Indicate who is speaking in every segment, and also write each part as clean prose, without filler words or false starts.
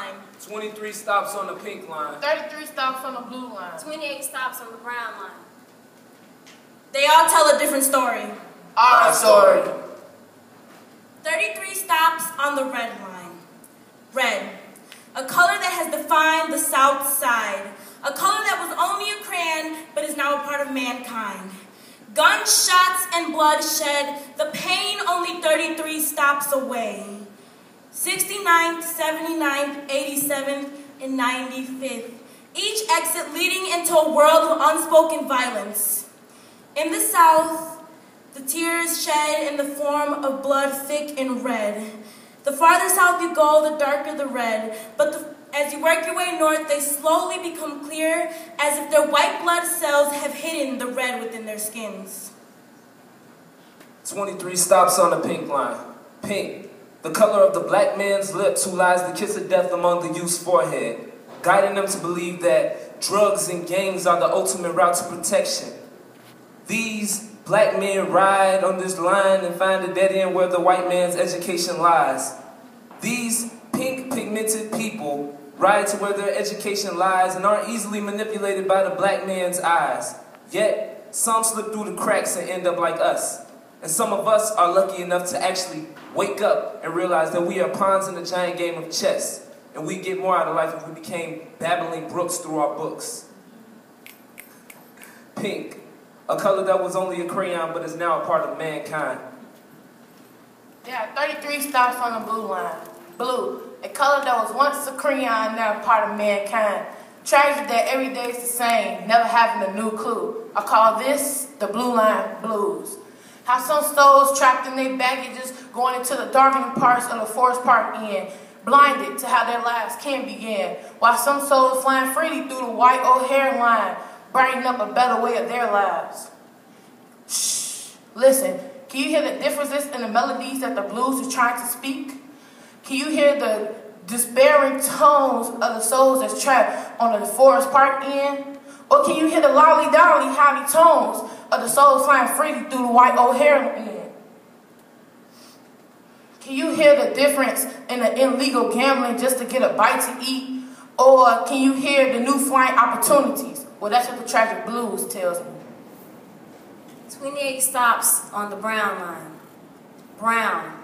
Speaker 1: line.
Speaker 2: 23 stops on the pink line.
Speaker 3: 33 stops on the blue line.
Speaker 1: 28 stops on the brown line. They all tell a different story.
Speaker 3: Our story.
Speaker 1: 33 stops on the red line. Red, a color that has defined the South Side. A color that was only a crayon, but is now a part of mankind. Gunshots and bloodshed, the pain only 33 stops away. 69th, 79th, 87th, and 95th. Each exit leading into a world of unspoken violence. In the South, the tears shed in the form of blood thick and red. The farther south you go, the darker the red. But as you work your way north, they slowly become clear, as if their white blood cells have hidden the red within their skins.
Speaker 2: 23 stops on the pink line. Pink, the color of the black man's lips who lies the kiss of death among the youth's forehead, guiding them to believe that drugs and gangs are the ultimate route to protection. These black men ride on this line and find a dead end where the white man's education lies. These pink pigmented people ride to where their education lies and aren't easily manipulated by the black man's eyes. Yet, some slip through the cracks and end up like us. And some of us are lucky enough to actually wake up and realize that we are pawns in a giant game of chess. And we get more out of life if we became babbling brooks through our books. Pink, a color that was only a crayon but is now a part of mankind.
Speaker 3: There are 33 stops on the blue line. Blue, a color that was once a crayon, now a part of mankind. Tragic that every day is the same, never having a new clue. I call this the blue line blues. How some souls trapped in their baggages going into the darkening parts of the Forest Park Inn, blinded to how their lives can begin, while some souls flying freely through the white O'Hare line, brightening up a better way of their lives. Shh, listen, can you hear the differences in the melodies that the blues is trying to speak? Can you hear the despairing tones of the souls that's trapped on the Forest Park Inn? Or can you hear the lolly-dolly howdy tones of the souls flying freely through the white O'Hare Inn? Can you hear the difference in the illegal gambling just to get a bite to eat? Or can you hear the new flying opportunities? Well, that's what the tragic blues tells me.
Speaker 1: 28 stops on the brown line. Brown.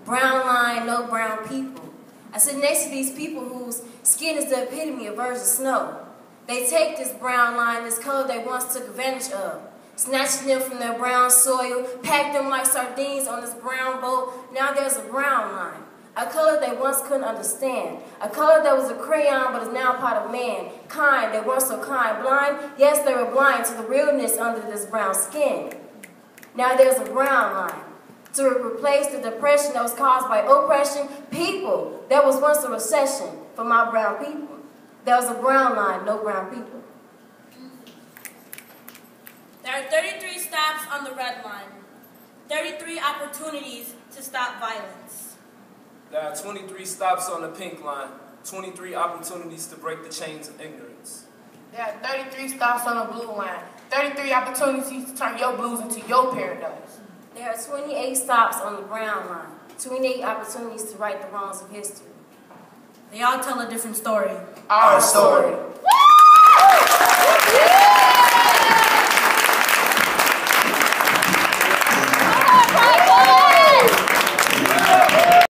Speaker 1: Brown line, no brown people. I sit next to these people whose skin is the epitome of birds of snow. They take this brown line, this color they once took advantage of, snatching them from their brown soil, packed them like sardines on this brown boat. Now there's a brown line, a color they once couldn't understand, a color that was a crayon but is now a part of mankind. They weren't so kind, blind. Yes, they were blind to the realness under this brown skin. Now there's a brown line to replace the depression that was caused by oppression. People, that was once a recession for my brown people. There was a brown line, no brown people. There are 33 stops on the red line. 33 opportunities to stop violence.
Speaker 2: There are 23 stops on the pink line. 23 opportunities to break the chains of ignorance.
Speaker 3: There are 33 stops on the blue line. 33 opportunities to turn your blues into your paradise.
Speaker 1: There are 28 stops on the brown line. 28 opportunities to right the wrongs of history. They all tell a different story.
Speaker 3: Our story.